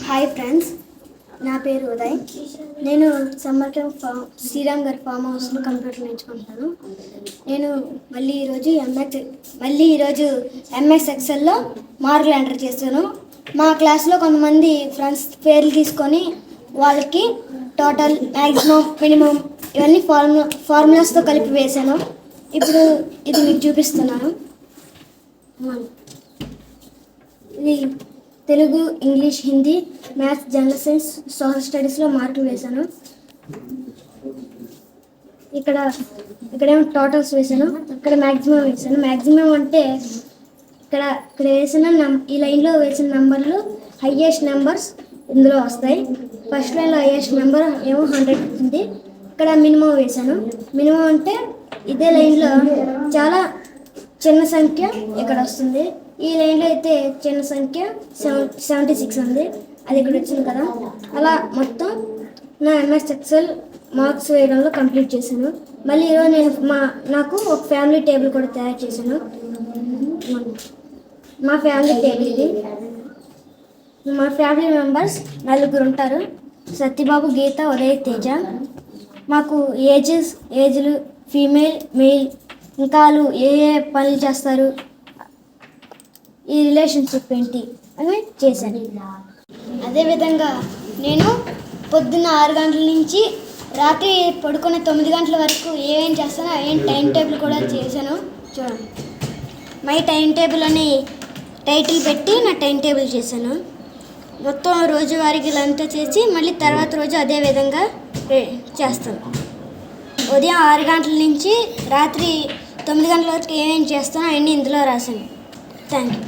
Hi friends, నా పేరు ఉదయ్. నేను సమ్మర్ క్యాంప్ శ్రీరామ్ గారి ఫామ్ హౌస్లో కంప్యూటర్ నేర్చుకుంటాను. నేను మళ్ళీ ఈరోజు ఎంఎస్ ఎక్సెల్లో మార్కులు ఎంటర్ చేశాను. మా క్లాస్లో కొంతమంది ఫ్రెండ్స్ పేర్లు తీసుకొని వాళ్ళకి టోటల్, మ్యాక్సిమం, మినిమం ఇవన్నీ ఫార్ములాస్తో కలిపి వేశాను. ఇప్పుడు ఇది మీకు చూపిస్తున్నాను. ఇది Telugu, English, Hindi, maths, general science, social స్టడీస్లో మార్కులు వేశాను. ఇక్కడేమో టోటల్స్ వేశాను, ఇక్కడ మ్యాక్సిమం వేశాను. మ్యాక్సిమం అంటే ఇక్కడ వేసిన ఈ లైన్లో వేసిన నెంబర్లు హయ్యెస్ట్ నెంబర్స్ ఇందులో వస్తాయి. ఫస్ట్ లైన్లో హయ్యెస్ట్ నెంబర్ ఏమో 100 ఉంది. ఇక్కడ మినిమం వేశాను. మినిమం అంటే ఇదే లైన్లో చాలా చిన్న సంఖ్య ఇక్కడ వస్తుంది. ఈ లైన్లో అయితే చిన్న సంఖ్య 76 ఉంది, అది ఇక్కడ వచ్చింది కదా. అలా మొత్తం నా ఎంఎస్ ఎక్సెల్ మార్క్స్ వేయడంలో కంప్లీట్ చేశాను. మళ్ళీ ఈరోజు నేను నాకు ఒక ఫ్యామిలీ టేబుల్ కూడా తయారు చేశాను. మా ఫ్యామిలీ టేబుల్ ఇది. మా ఫ్యామిలీ మెంబర్స్ 4 ఉంటారు: సత్యబాబు, గీత, ఉదయ్, తేజ. మాకు ఏజ్లు ఫీమేల్, మెయిల్, ఇంకా వాళ్ళు ఏ పనులు చేస్తారు, ఈ రిలేషన్షిప్ ఏంటి అని చేశాను. అదేవిధంగా నేను పొద్దున్న 6 గంటల నుంచి రాత్రి పడుకునే 9 గంటల వరకు ఏమేం చేస్తానో టైం టేబుల్ కూడా చేశాను. చూడండి, మై టైం టేబుల్ అని టైటిల్ పెట్టి నా టైం టేబుల్ చేశాను. మొత్తం రోజువారీకి అంతా చేసి మళ్ళీ తర్వాత రోజు అదే విధంగా చేస్తాను. ఉదయం 6 గంటల నుంచి రాత్రి 9 గంటల వరకు ఏమేం చేస్తానో అవన్నీ ఇందులో రాశాను. Thank you.